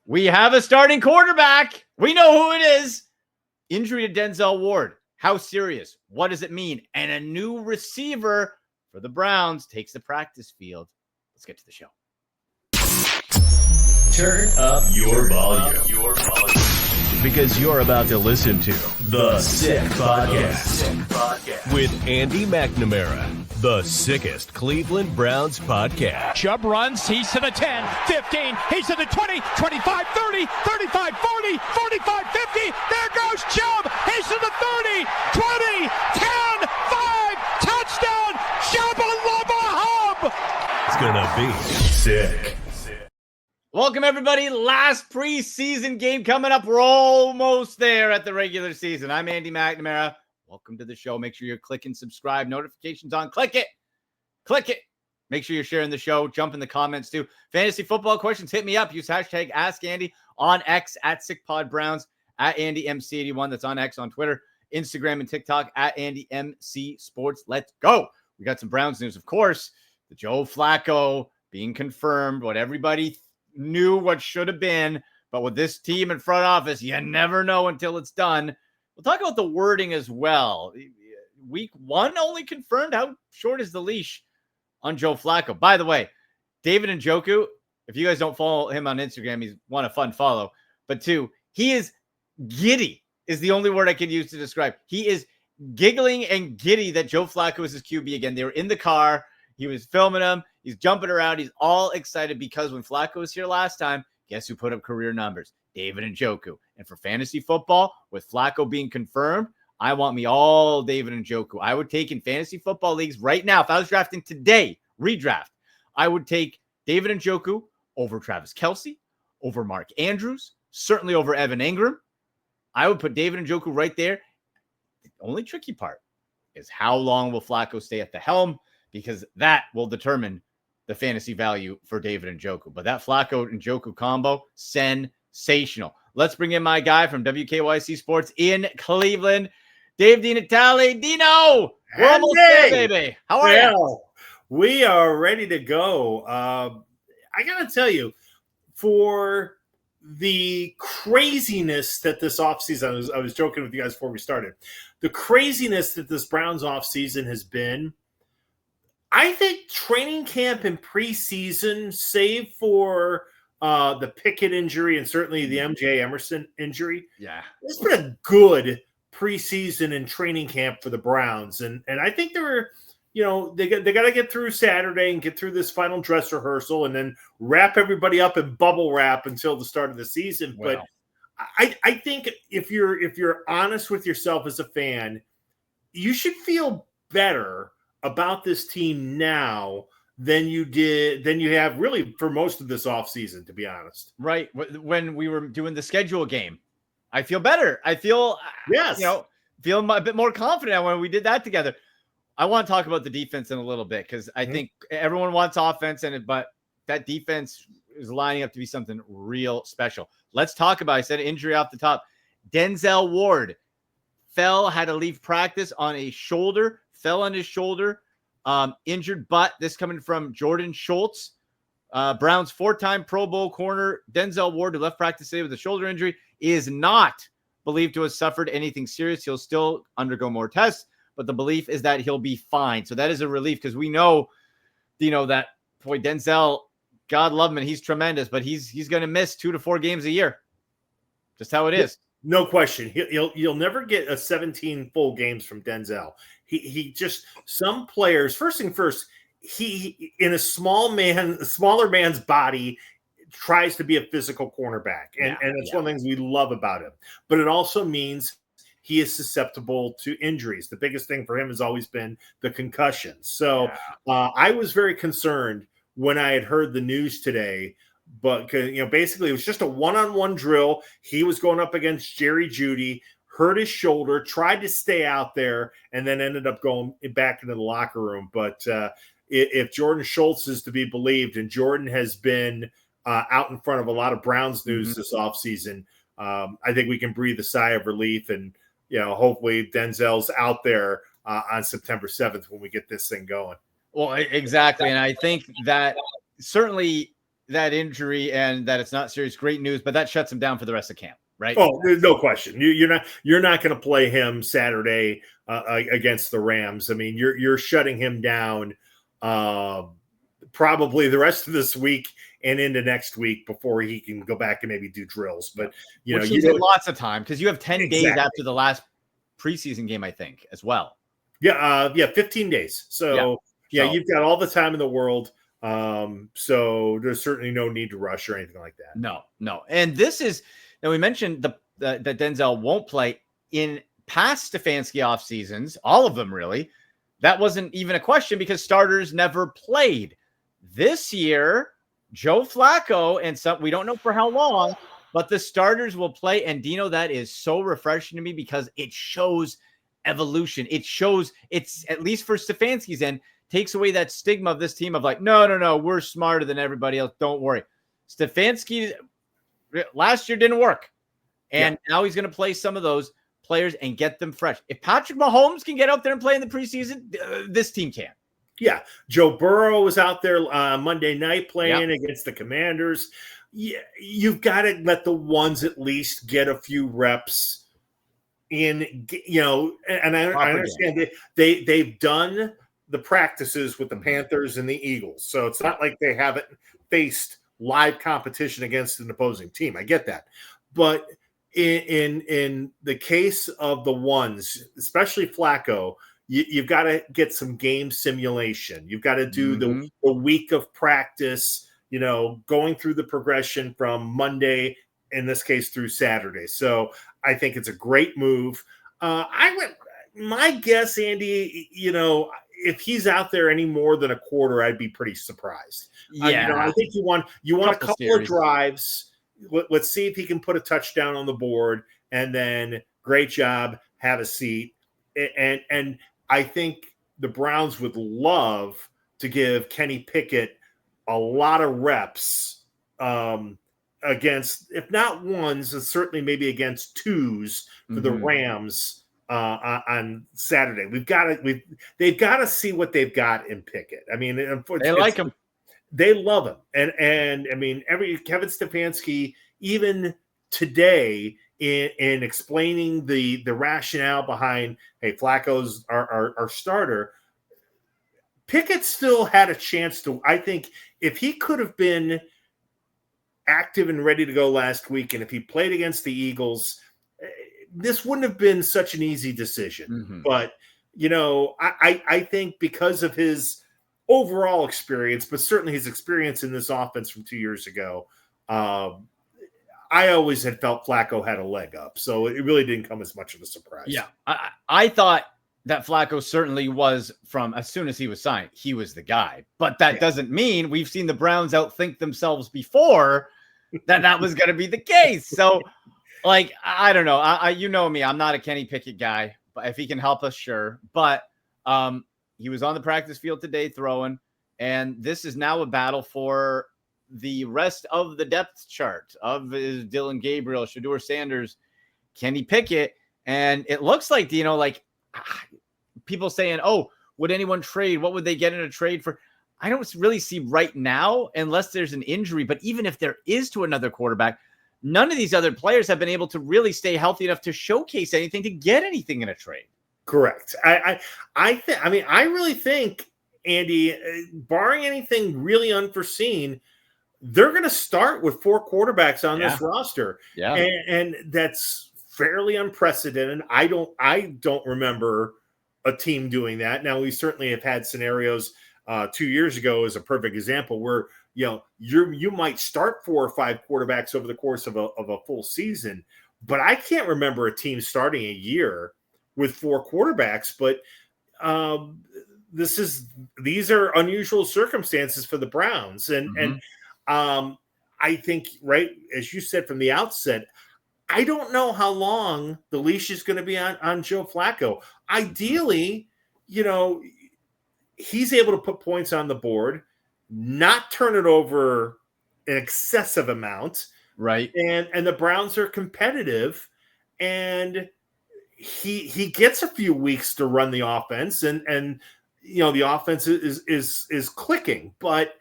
We have a starting quarterback. We know who it is. Injury to Denzel Ward. How serious? What does it mean? And a new receiver for the Browns takes the practice field. Let's get to the show. Turn up your volume. Because you're about to listen to The Sick Podcast with Andy McNamara, the sickest Cleveland Browns podcast. Chubb runs, he's to the 10, 15, he's to the 20, 25, 30, 35, 40, 45, 50. There goes Chubb, he's to the 30, 20, 10, 5, touchdown, Shabba-lubba hub. It's gonna be sick. Welcome, everybody. Last preseason game coming up. We're almost there at the regular season. I'm Andy McNamara. Welcome to the show. Make sure you're clicking subscribe. Notifications on. Click it. Click it. Make sure you're sharing the show. Jump in the comments, too. Fantasy football questions, hit me up. Use hashtag AskAndy on X at SickPodBrowns, at AndyMC81. That's on X, on Twitter, Instagram, and TikTok, at AndyMCSports. Let's go. We got some Browns news, of course. The Joe Flacco being confirmed. What everybody knew what should have been, but with this team in front office, you never know until it's done. We'll talk about the wording as well. Week 1 only confirmed. How short is the leash on Joe Flacco? By the way, David Njoku, if you guys don't follow him on Instagram, he's one a fun follow. But 2, he is giddy is the only word I can use to describe. He is giggling and giddy that Joe Flacco is his QB again. They were in the car. He was filming him. He's jumping around. He's all excited because when Flacco was here last time, guess who put up career numbers? David Njoku. And for fantasy football, with Flacco being confirmed, I want me all David Njoku. I would take in fantasy football leagues right now. If I was drafting today, redraft, I would take David Njoku over Travis Kelce, over Mark Andrews, certainly over Evan Ingram. I would put David Njoku right there. The only tricky part is how long will Flacco stay at the helm, because that will determine the fantasy value for David Njoku. But that Flacco Njoku combo, sensational. Let's bring in my guy from WKYC Sports in Cleveland, Dave Denatale. Dino, we're almost there, baby. How are you? We are ready to go. I got to tell you, for the craziness that this offseason, I was joking with you guys before we started, the craziness that this Browns offseason has been, I think training camp and preseason, save for the Pickett injury and certainly the MJ Emerson injury, it's been a good preseason and training camp for the Browns. And I think they were, they got to get through Saturday and get through this final dress rehearsal and then wrap everybody up in bubble wrap until the start of the season. Wow. But I think if you're honest with yourself as a fan, you should feel better about this team now than you have really for most of this offseason, to be honest. Right. When we were doing the schedule game, I feel better. I feel, feel a bit more confident when we did that together. I want to talk about the defense in a little bit because I think everyone wants offense but that defense is lining up to be something real special. Let's talk about, I said injury off the top. Denzel Ward had to leave practice on a shoulder, fell on his shoulder, injured butt. This coming from Jordan Schultz, Browns 4-time Pro Bowl corner. Denzel Ward, who left practice today with a shoulder injury, is not believed to have suffered anything serious. He'll still undergo more tests, but the belief is that he'll be fine. So that is a relief because we know, that boy Denzel, God love him, and he's tremendous, but he's going to miss 2 to 4 games a year. Just how it is. No question. You'll never get a 17 full games from Denzel. He just, some players, first thing first, he in a smaller man's body tries to be a physical cornerback. And it's one of the things we love about him. But it also means he is susceptible to injuries. The biggest thing for him has always been the concussion. So I was very concerned when I had heard the news today. But, basically it was just a one-on-one drill. He was going up against Jerry Jeudy, hurt his shoulder, tried to stay out there, and then ended up going back into the locker room. But if Jordan Schultz is to be believed, and Jordan has been out in front of a lot of Browns news this offseason, I think we can breathe a sigh of relief. And, hopefully Denzel's out there on September 7th when we get this thing going. Well, exactly. And I think that certainly that injury and that it's not serious, great news, but that shuts him down for the rest of camp, right? Oh, there's no question. You're not going to play him Saturday against the Rams. I mean, you're shutting him down probably the rest of this week and into next week before he can go back and maybe do drills. But Which gives it lots of time because you have 10 days after the last preseason game, I think, as well. Yeah, 15 days. So you've got all the time in the world. So there's certainly no need to rush or anything like that. No. And this is now we mentioned that Denzel won't play in past Stefanski off seasons, all of them really. That wasn't even a question because starters never played. This year, Joe Flacco and some, we don't know for how long, but the starters will play. And Dino, that is so refreshing to me because it shows evolution. It shows, it's at least for Stefanski's end, takes away that stigma of this team of like, no, we're smarter than everybody else. Don't worry. Stefanski last year didn't work. And now he's going to play some of those players and get them fresh. If Patrick Mahomes can get out there and play in the preseason, this team can. Yeah. Joe Burrow was out there Monday night playing against the Commanders. You've got to let the ones at least get a few reps in, and I understand they've done the practices with the Panthers and the Eagles. So it's not like they haven't faced live competition against an opposing team. I get that. But in the case of the ones, especially Flacco, you've got to get some game simulation. You've got to do the week of practice, going through the progression from Monday, in this case, through Saturday. So I think it's a great move. My guess, Andy, if he's out there any more than a quarter, I'd be pretty surprised. I think you want a couple of drives. Let's see if he can put a touchdown on the board, and then great job, have a seat. And I think the Browns would love to give Kenny Pickett a lot of reps against, if not ones, and certainly maybe against twos for the Rams on Saturday. They've got to see what they've got in Pickett. I mean, they like him. They love him. And I mean, Kevin Stefanski, even today, in explaining the rationale behind, hey, Flacco's our starter, Pickett still had a chance to, I think, if he could have been active and ready to go last week, and if he played against the Eagles, this wouldn't have been such an easy decision. But, I think because of his overall experience, but certainly his experience in this offense from 2 years ago, I always had felt Flacco had a leg up. So it really didn't come as much of a surprise. Yeah. I thought that Flacco certainly was, from as soon as he was signed, he was the guy. But that doesn't mean we've seen the Browns outthink themselves before that was going to be the case. So, like, I don't know. You know me. I'm not a Kenny Pickett guy. But if he can help us, sure. But he was on the practice field today throwing. And this is now a battle for the rest of the depth chart of Dylan Gabriel, Shedeur Sanders, Kenny Pickett. And it looks like, people saying, oh, would anyone trade? What would they get in a trade for? I don't really see right now, unless there's an injury. But even if there is to another quarterback, none of these other players have been able to really stay healthy enough to showcase anything, to get anything in a trade. Correct. I really think, Andy, barring anything really unforeseen, they're going to start with 4 quarterbacks on this roster. Yeah. And that's fairly unprecedented. I don't remember a team doing that. Now, we certainly have had scenarios 2 years ago as a perfect example where, you might start 4 or 5 quarterbacks over the course of a full season, but I can't remember a team starting a year with 4 quarterbacks. But these are unusual circumstances for the Browns. And I think, right, as you said from the outset, I don't know how long the leash is going to be on Joe Flacco. Ideally, he's able to put points on the board, not turn it over an excessive amount. Right. And the Browns are competitive, and he gets a few weeks to run the offense, and the offense is clicking. But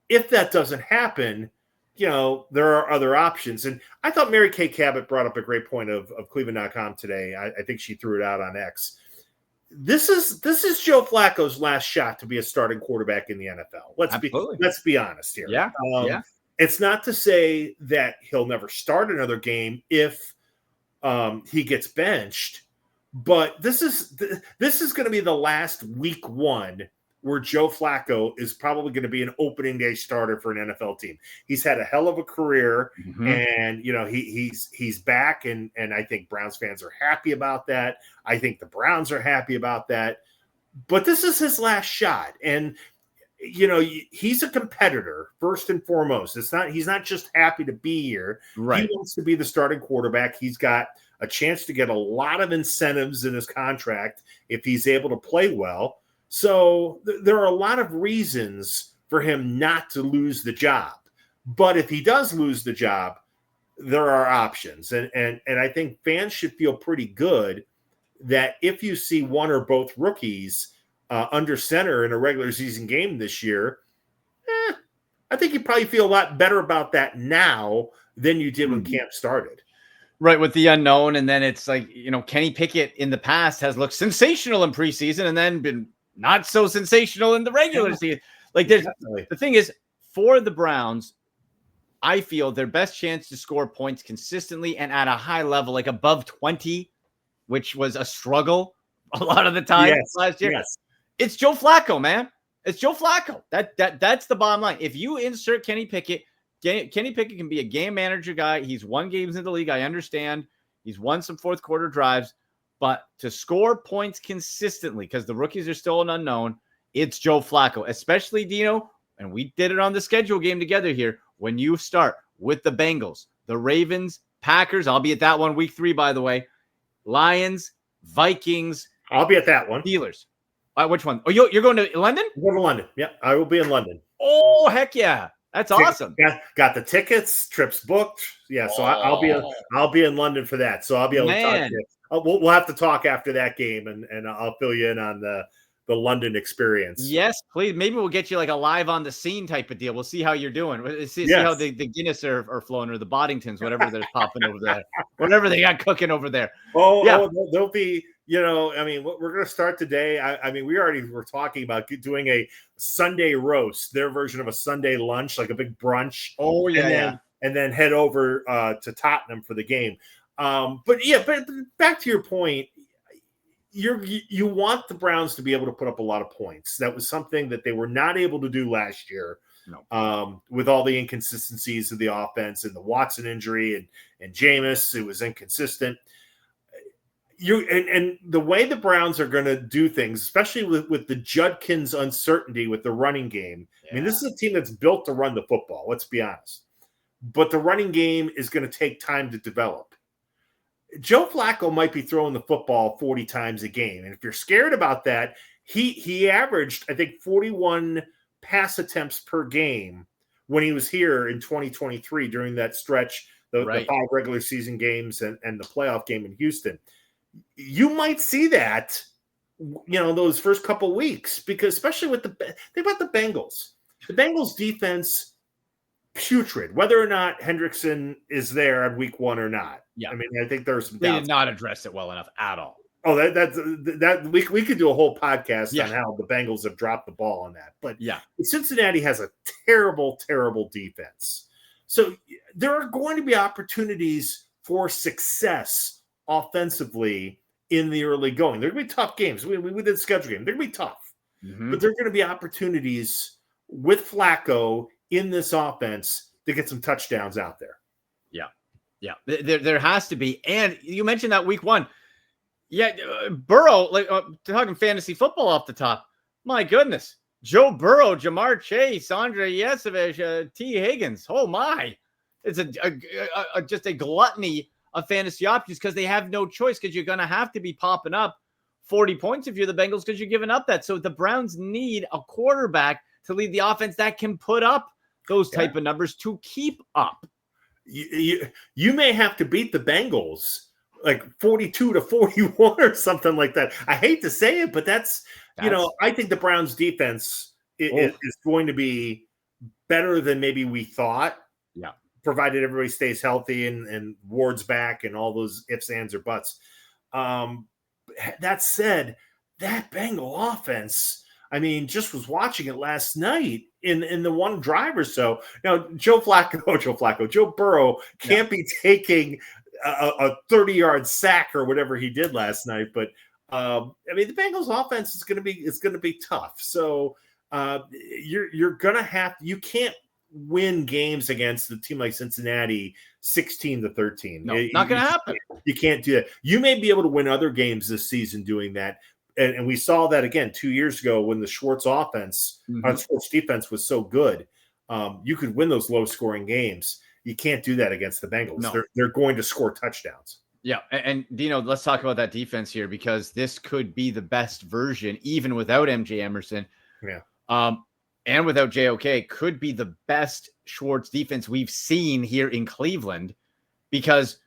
if that doesn't happen, there are other options. And I thought Mary Kay Cabot brought up a great point of Cleveland.com today. I think she threw it out on X. This is Joe Flacco's last shot to be a starting quarterback in the NFL. Let's be honest here. Yeah. It's not to say that he'll never start another game if he gets benched, but this is going to be the last week one where Joe Flacco is probably going to be an opening day starter for an NFL team. He's had a hell of a career, and he's back, and I think Browns fans are happy about that. I think the Browns are happy about that. But this is his last shot, and he's a competitor first and foremost. He's not just happy to be here. Right. He wants to be the starting quarterback. He's got a chance to get a lot of incentives in his contract if he's able to play well. So there are a lot of reasons for him not to lose the job. But if he does lose the job, there are options. And I think fans should feel pretty good that if you see one or both rookies under center in a regular season game this year, I think you probably feel a lot better about that now than you did when camp started. Right, with the unknown. And then it's like, Kenny Pickett in the past has looked sensational in preseason and then been not so sensational in the regular season. Like the thing is, for the Browns, I feel their best chance to score points consistently and at a high level, like above 20, which was a struggle a lot of the time last year. Yes. It's Joe Flacco, man. It's Joe Flacco. That's the bottom line. If you insert Kenny Pickett can be a game manager guy. He's won games in the league. I understand. He's won some fourth quarter drives. But to score points consistently, because the rookies are still an unknown, it's Joe Flacco, especially Dino. And we did it on the schedule game together here. When you start with the Bengals, the Ravens, Packers, I'll be at that one week 3, by the way. Lions, Vikings. I'll be at that one. Steelers. Which one? Oh, you're going to London? I'm going to London. Yeah, I will be in London. Oh, heck yeah. That's awesome. Got the tickets, trips booked. Yeah, so I'll be in London for that. So I'll be able to talk to you. We'll have to talk after that game, and I'll fill you in on the London experience. Yes, please. Maybe we'll get you like a live on the scene type of deal. We'll see how you're doing. See how the Guinness are flowing, or the Boddingtons, whatever they're popping over there, whatever they got cooking over there. There'll be. We're going to start today. We already were talking about doing a Sunday roast, their version of a Sunday lunch, like a big brunch. Oh, yeah. And then head over to Tottenham for the game. But back to your point, you want the Browns to be able to put up a lot of points. That was something that they were not able to do last year. No. With all the inconsistencies of the offense and the Watson injury and Jameis, it was inconsistent. And the way the Browns are going to do things, especially with the Judkins uncertainty with the running game. Yeah. I mean, this is a team that's built to run the football. Let's be honest. But the running game is going to take time to develop. Joe Flacco might be throwing the football 40 times a game. And if you're scared about that, he averaged, I think, 41 pass attempts per game when he was here in 2023 during that stretch, the 5 regular season games and the playoff game in Houston. You might see that, those first couple weeks, because especially think about the Bengals. The Bengals defense, putrid, whether or not Hendrickson is there on week 1 or not. Yeah. I think there's some doubts. They did not address it well enough at all. Oh, that we could do a whole podcast on how the Bengals have dropped the ball on that. But Cincinnati has a terrible, terrible defense. So there are going to be opportunities for success offensively in the early going. They're going to be tough games. We did a schedule game. They're going to be tough. Mm-hmm. But there are going to be opportunities with Flacco in this offense to get some touchdowns out there. Yeah. There has to be. And you mentioned that week 1. Yeah, Burrow, talking fantasy football off the top. My goodness. Joe Burrow, Jamar Chase, Andre Yesevich, T. Higgins. Oh, my. It's just a gluttony of fantasy options because they have no choice, because you're going to have to be popping up 40 points if you're the Bengals, because you're giving up that. So the Browns need a quarterback to lead the offense that can put up those type of numbers to keep up. You may have to beat the Bengals like 42-41 or something like that. I hate to say it, but that's I think the Browns defense is going to be better than maybe we thought. Yeah. provided everybody stays healthy and Ward's back and all those ifs, ands, or buts. That said, that Bengal offense, I mean, just was watching it last night in the one drive or so. Now, Joe Burrow can't be taking a 30-yard sack or whatever he did last night. But I mean, the Bengals offense is going to be tough. So you're going to have, you can't win games against a team like Cincinnati 16-13. No, not going to happen. You can't do that. You may be able to win other games this season doing that. And we saw that again 2 years ago when the Schwartz offense, Schwartz defense was so good. You could win those low-scoring games. You can't do that against the Bengals. No. They're going to score touchdowns. Yeah, and Dino, let's talk about that defense here because this could be the best version, even without MJ Emerson. Yeah. And without JOK, could be the best Schwartz defense we've seen here in Cleveland because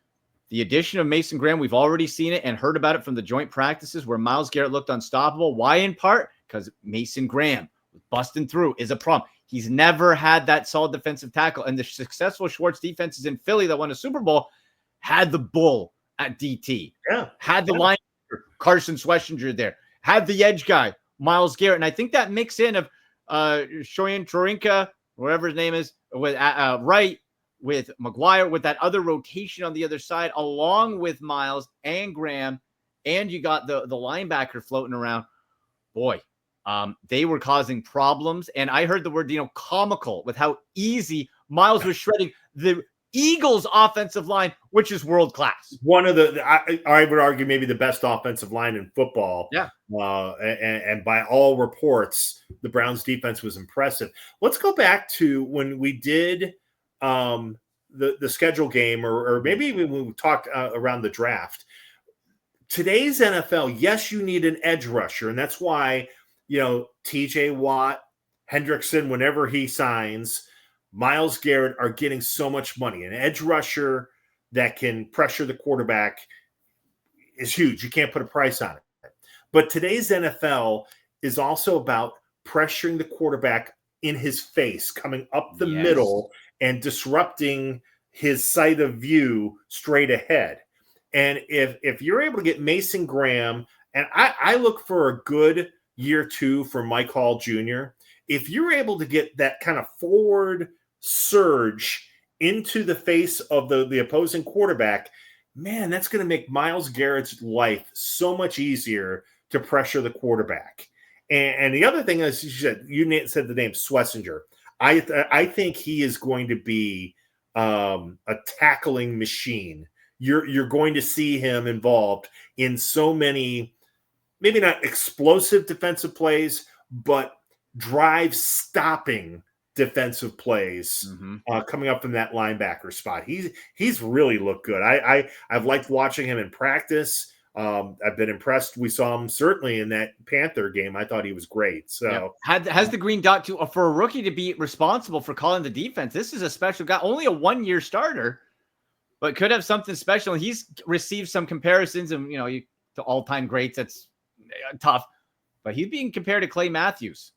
the addition of Mason Graham, we've already seen it and heard about it from the joint practices where Myles Garrett looked unstoppable. Why in part? Because Mason Graham busting through is a problem. He's never had that solid defensive tackle. And the successful Schwartz defenses in Philly that won a Super Bowl had the bull at DT. Yeah. Had the linebacker, Carson Schlesinger there. Had the edge guy, Myles Garrett. And I think that mix in of Shoyan Trorinka, whatever his name is, with Wright, with McGuire, with that other rotation on the other side, along with Myles and Graham, and you got the linebacker floating around. Boy, they were causing problems. And I heard the word, comical with how easy Myles was shredding the Eagles' offensive line, which is world-class. One of I would argue maybe the best offensive line in football. Yeah. And by all reports, the Browns defense was impressive. Let's go back to when we did the schedule game or maybe even when we talked around the draft. Today's NFL, yes, you need an edge rusher. And that's why, TJ Watt, Hendrickson, whenever he signs, Myles Garrett are getting so much money. An edge rusher that can pressure the quarterback is huge. You can't put a price on it. But today's NFL is also about pressuring the quarterback in his face, coming up the middle and disrupting his sight of view straight ahead. And if you're able to get Mason Graham, and I look for a good year 2 for Mike Hall Jr., if you're able to get that kind of forward surge into the face of the opposing quarterback, man, that's going to make Myles Garrett's life so much easier to pressure the quarterback. And the other thing is, you said the name Schlesinger. I think he is going to be a tackling machine. You're going to see him involved in so many, maybe not explosive defensive plays, but drive stopping defensive plays coming up from that linebacker spot. He's really looked good. I've liked watching him in practice. I've been impressed. We saw him certainly in that Panther game. I thought he was great. So has the green dot for a rookie to be responsible for calling the defense. This is a special guy, only a 1-year starter, but could have something special. He's received some comparisons and to all-time greats. That's tough, but he's being compared to Clay Matthews.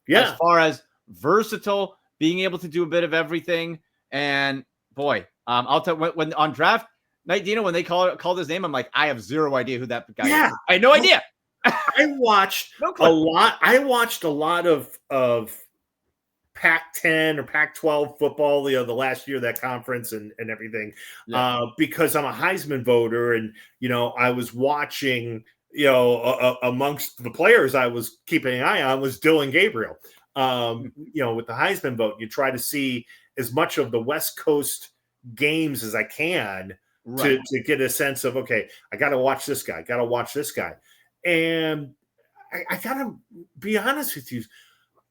Yeah, as far as versatile, being able to do a bit of everything. And boy, I'll tell you when on draft night, Dino, when they called his name, I'm like, I have zero idea who that guy is. I had no idea. I watched a lot. I watched a lot of Pac-10 or Pac-12 football, the last year of that conference and everything, because I'm a Heisman voter, and I was watching. Amongst the players I was keeping an eye on was Dylan Gabriel. With the Heisman vote, you try to see as much of the West Coast games as I can to get a sense of, okay, I got to watch this guy, And I got to be honest with you,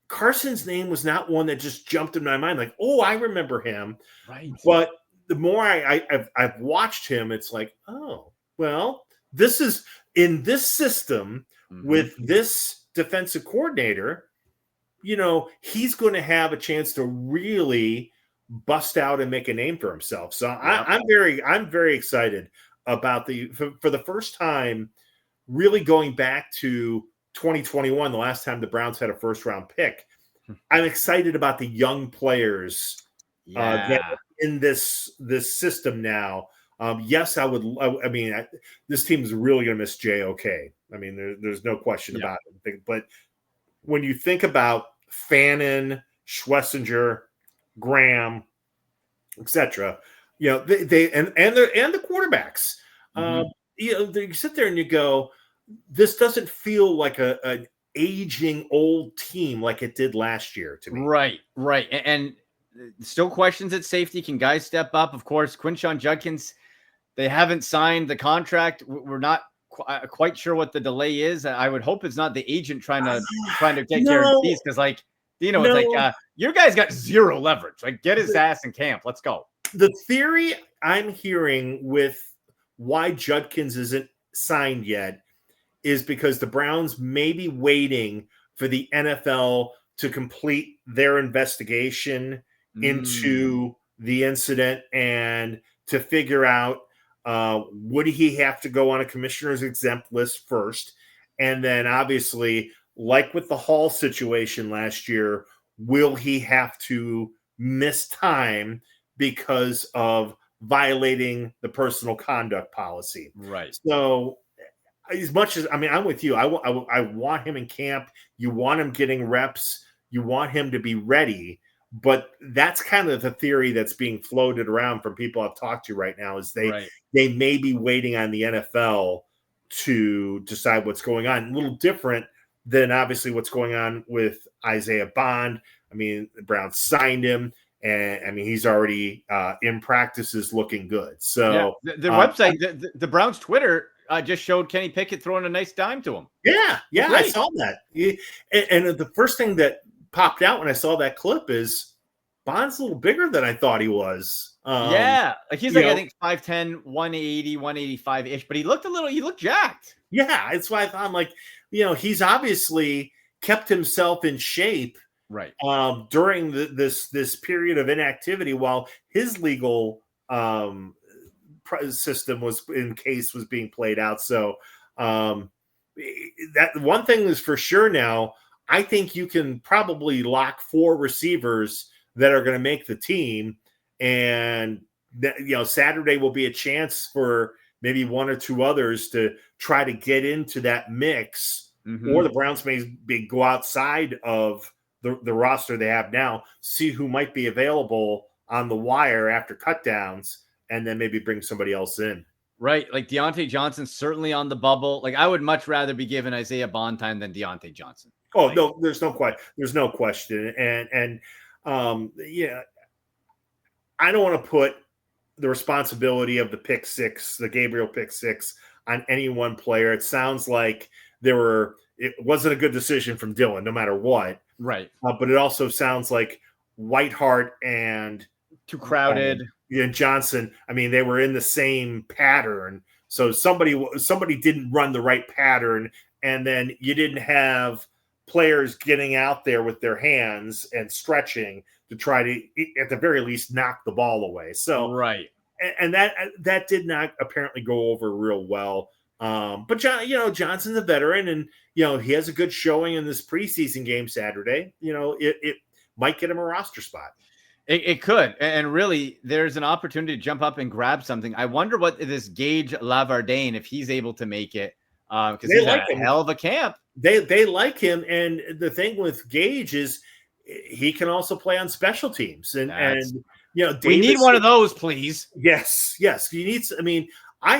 Carson's name was not one that just jumped in my mind. Like, oh, I remember him. Right. But the more I've watched him, it's like, oh, well, this is in this system with this defensive coordinator, he's going to have a chance to really bust out and make a name for himself. So I'm very excited about for the first time, really going back to 2021, the last time the Browns had a first round pick. I'm excited about the young players Yeah. in this system now. Yes, I would. I mean, this team is really going to miss JOK. I mean, there's no question about it. But when you think about Fannin, Schlesinger, Graham, etc., they and the quarterbacks. Mm-hmm. You sit there and you go, this doesn't feel like an aging old team like it did last year to me. Right. And still questions at safety. Can guys step up? Of course, Quinshon Judkins, they haven't signed the contract. We're not quite sure what the delay is. I would hope it's not the agent trying to get guarantees, because like Dino, it's like your guy's got zero leverage. Like, get his ass in camp. Let's go. The theory I'm hearing with why Judkins isn't signed yet is because the Browns may be waiting for the NFL to complete their investigation into the incident and to figure out would he have to go on a commissioner's exempt list first? And then obviously, like with the Hall situation last year, will he have to miss time because of violating the personal conduct policy? Right. So as much as, I mean, I'm with you. I want him in camp. You want him getting reps. You want him to be ready. But that's kind of the theory that's being floated around from people I've talked to right now, is they may be waiting on the NFL to decide what's going on. A little different than obviously what's going on with Isaiah Bond. I mean, the Browns signed him, and I mean, he's already in practices looking good. So the website, the Browns Twitter just showed Kenny Pickett throwing a nice dime to him. Yeah, I saw that. And the first thing that popped out when I saw that clip is Bond's a little bigger than I thought he was. Like he's like, I think 5'10", 180, 185-ish, but he looked jacked. Yeah, it's why I thought, I'm like, he's obviously kept himself in shape during this period of inactivity while his legal system was being played out. So that one thing is for sure now. I think you can probably lock 4 receivers that are going to make the team, and Saturday will be a chance for maybe 1 or 2 others to try to get into that mix, or the Browns may go outside of the roster they have now, see who might be available on the wire after cutdowns, and then maybe bring somebody else in. Right. Like Deontay Johnson, certainly on the bubble. Like, I would much rather be given Isaiah Bond time than Deontay Johnson. Oh, no, there's no question. And I don't want to put the responsibility of the pick six, the Gabriel pick six, on any one player. It sounds like it wasn't a good decision from Dylan, no matter what. Right. But it also sounds like Whiteheart and too crowded. And Johnson, I mean, they were in the same pattern. So somebody didn't run the right pattern, and then you didn't have players getting out there with their hands and stretching to try to, at the very least, knock the ball away. So and that did not apparently go over real well. But Johnson's a veteran, and he has a good showing in this preseason game Saturday. It might get him a roster spot. It could, and really, there's an opportunity to jump up and grab something. I wonder what this Gage Lavardane, if he's able to make it, because he's like a hell of a camp. They like him, and the thing with Gage is he can also play on special teams, and Davis, we need one of those, please. Yes, you need. I mean, I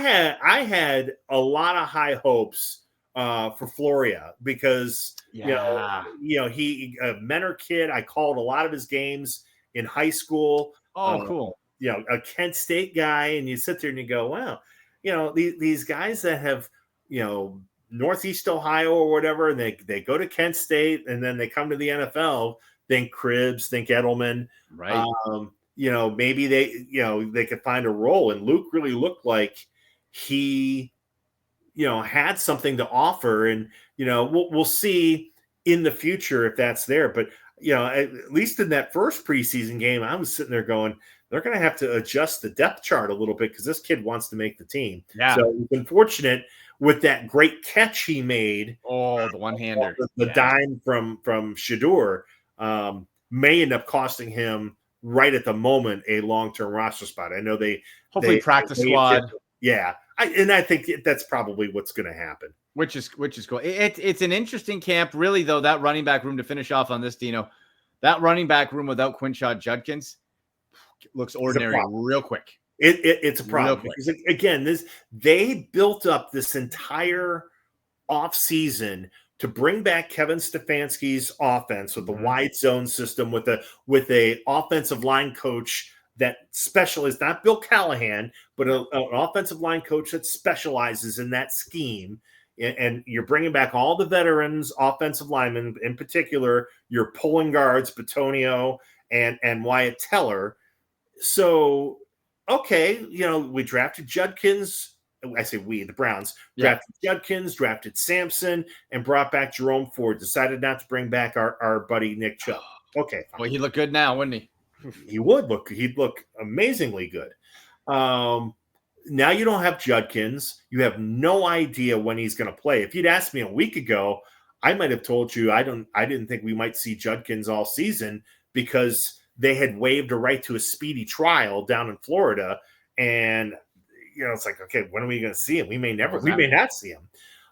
had a lot of high hopes for Floria because he a Mentor kid. I called a lot of his games in high school. Oh, cool. A Kent State guy, and you sit there and you go, wow, these guys that have, Northeast Ohio or whatever, and they go to Kent State and then they come to the NFL, think Cribbs, think Edelman. Right. Maybe they could find a role. And Luke really looked like he, had something to offer. And, we'll see in the future if that's there. But, at least in that first preseason game, I was sitting there going, they're going to have to adjust the depth chart a little bit because this kid wants to make the team. Yeah. So we've been fortunate with that great catch he made. Oh, the one-hander. The dime from Shador may end up costing him right at the moment a long-term roster spot. I know they hopefully practice squad. Yeah, I think that's probably what's going to happen. Which is cool. It's an interesting camp, really. Though that running back room, to finish off on this, Dino, that running back room without Quinshon Judkins looks ordinary real quick. It's a problem because again, they built up this entire offseason to bring back Kevin Stefanski's offense with the wide zone system with a offensive line coach that specializes, not Bill Callahan, but an offensive line coach that specializes in that scheme. And you're bringing back all the veterans, offensive linemen in particular. You're pulling guards, Batonio and Wyatt Teller. So, okay, we drafted Judkins. I say we, the Browns, drafted Judkins, drafted Sampson, and brought back Jerome Ford. Decided not to bring back our buddy Nick Chubb. Okay. Well, he'd look good now, wouldn't he? He'd look amazingly good. Now you don't have Judkins. You have no idea when he's going to play. If you'd asked me a week ago, I might have told you I didn't think we might see Judkins all season because they had waived a right to a speedy trial down in Florida. And, it's like, okay, when are we going to see him? We may not see him.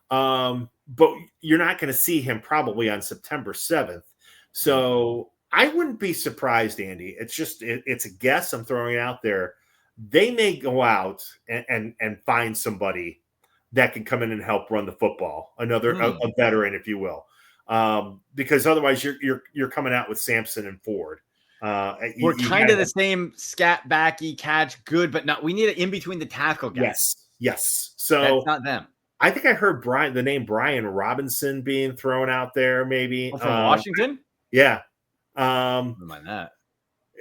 But you're not going to see him probably on September 7th. So I wouldn't be surprised, Andy. It's a guess. I'm throwing it out there. They may go out and find somebody that can come in and help run the football, a veteran, if you will, because otherwise you're coming out with Sampson and Ford. We're kind of the same scat backy catch, good, but not. We need it in between the tackle guys. Yes. So that's not them. I think I heard the name Brian Robinson being thrown out there, maybe from Washington. Yeah. Never mind that.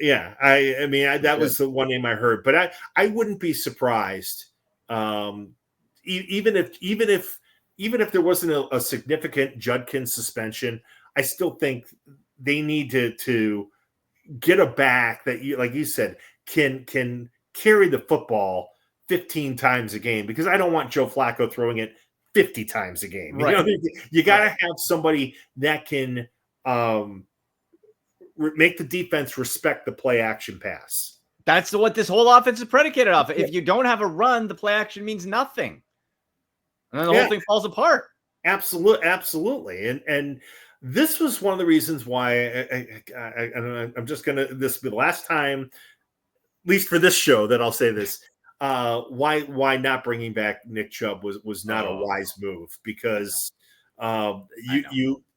Yeah, I mean that was the one name I heard, but I wouldn't be surprised, even if there wasn't a significant Judkins suspension. I still think they need to get a back that like you said can carry the football 15 times a game, because I don't want Joe Flacco throwing it 50 times a game. Right. You got to have somebody that can make the defense respect the play action pass. That's what this whole offense is predicated off. If you don't have a run, the play action means nothing. And then the whole thing falls apart. Absolutely. And this was one of the reasons why I'm just going to, this will be the last time, at least for this show, that I'll say this. Why not bringing back Nick Chubb was not a wise move, because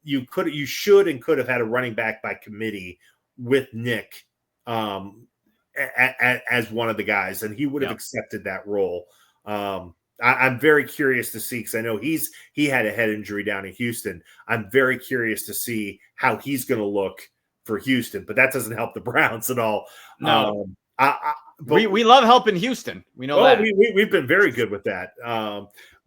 you should and could have had a running back by committee with Nick as one of the guys, and he would have accepted that role. I'm very curious to see, because I know he had a head injury down in Houston. I'm very curious to see how he's going to look for Houston, but that doesn't help the Browns at all. No. We love helping Houston. We know that. We've been very good with that.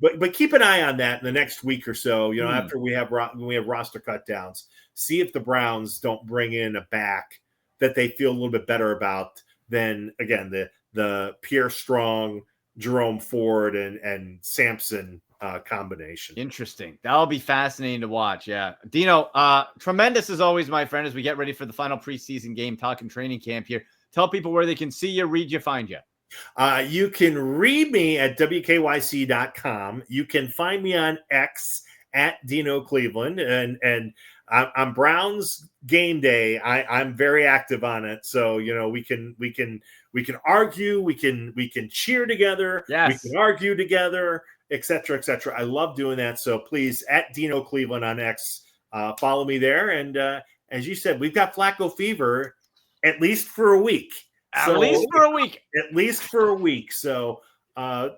But keep an eye on that in the next week or so. After we have roster cut downs, see if the Browns don't bring in a back that they feel a little bit better about than, again, the Pierre Strong, Jerome Ford, and Sampson combination. Interesting. That'll be fascinating to watch. Yeah, Dino, tremendous as always, my friend. As we get ready for the final preseason game, talking training camp here. Tell people where they can see you, read you, find you. You can read me at WKYC.com. You can find me on X at Dino Cleveland, and on Browns game day. I'm very active on it, so we can argue, we can cheer together, we can argue together, etc. I love doing that. So please, at Dino Cleveland on X, follow me there. And as you said, we've got Flacco fever. At least for a week. At least for a week. So I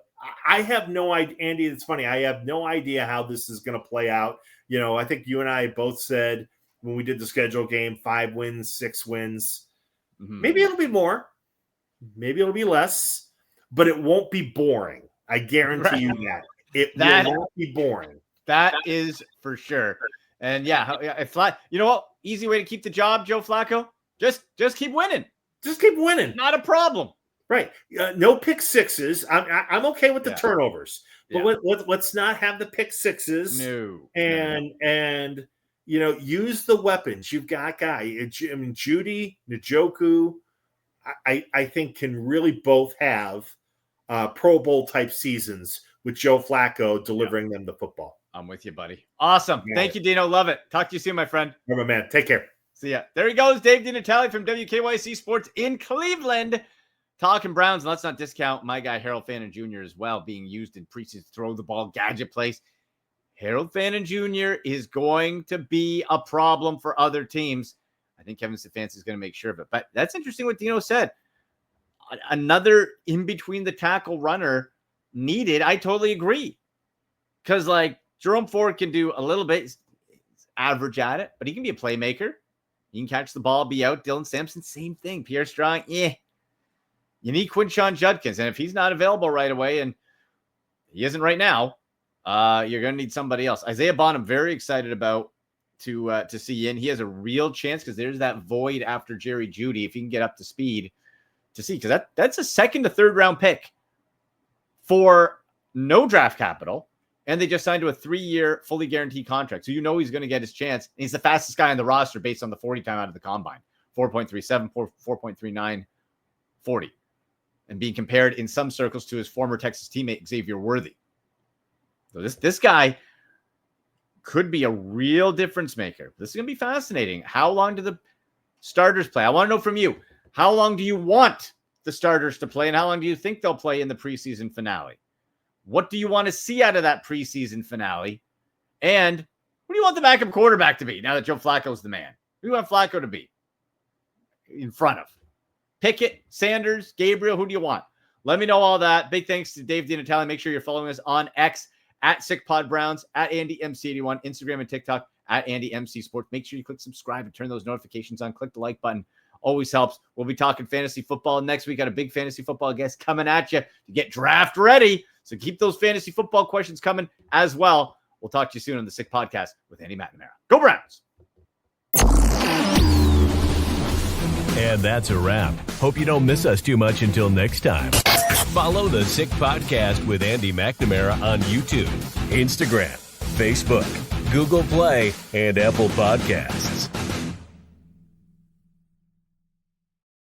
have no idea, Andy. It's funny. I have no idea how this is going to play out. I think you and I both said when we did the schedule game, 5 wins, 6 wins. Mm-hmm. Maybe it'll be more. Maybe it'll be less. But it won't be boring. I guarantee you that. It will not be boring. That is for sure. And if easy way to keep the job, Joe Flacco. Just keep winning. Just keep winning. Not a problem. Right. No pick sixes. I'm okay with the turnovers, but let's not have the pick sixes. No. And use the weapons. You've got Judy, Njoku, I think can really both have Pro Bowl type seasons with Joe Flacco delivering them the football. I'm with you, buddy. Awesome. Thank you, Dino. Love it. Talk to you soon, my friend. Remember, man. Take care. See ya. There he goes, Dave Denatale from WKYC Sports in Cleveland. Talking Browns. And let's not discount my guy, Harold Fannin Jr. as well, being used in preseason throw the ball gadget plays. Harold Fannin Jr. is going to be a problem for other teams. I think Kevin Stefanski is going to make sure of it. But that's interesting what Dino said. Another in-between the tackle runner needed. I totally agree. Because, like, Jerome Ford can do a little bit. He's average at it, but he can be a playmaker. He can catch the ball, be out. Dylan Sampson, same thing. Pierre Strong, You need Quinshon Judkins. And if he's not available right away, and he isn't right now, you're going to need somebody else. Isaiah Bond, I'm very excited about to see in. He has a real chance because there's that void after Jerry Jeudy, if he can get up to speed to see. Because that's a second to third round pick for no draft capital. And they just signed to a 3-year fully guaranteed contract. So he's going to get his chance. And he's the fastest guy on the roster based on the 40 time out of the combine. 4.37, 4.39, 40. And being compared in some circles to his former Texas teammate, Xavier Worthy. So this guy could be a real difference maker. This is going to be fascinating. How long do the starters play? I want to know from you. How long do you want the starters to play? And how long do you think they'll play in the preseason finale? What do you want to see out of that preseason finale? And who do you want the backup quarterback to be now that Joe Flacco's the man? Who do you want Flacco to be in front of? Pickett, Sanders, Gabriel, who do you want? Let me know all that. Big thanks to Dave Denatale. Make sure you're following us on X at SickPodBrowns, at AndyMC81, Instagram and TikTok at AndyMC Sports. Make sure you click subscribe and turn those notifications on. Click the like button. Always helps. We'll be talking fantasy football next week. Got a big fantasy football guest coming at you to get draft ready. So keep those fantasy football questions coming as well. We'll talk to you soon on the Sick Podcast with Andy McNamara. Go Browns! And that's a wrap. Hope you don't miss us too much until next time. Follow the Sick Podcast with Andy McNamara on YouTube, Instagram, Facebook, Google Play, and Apple Podcasts.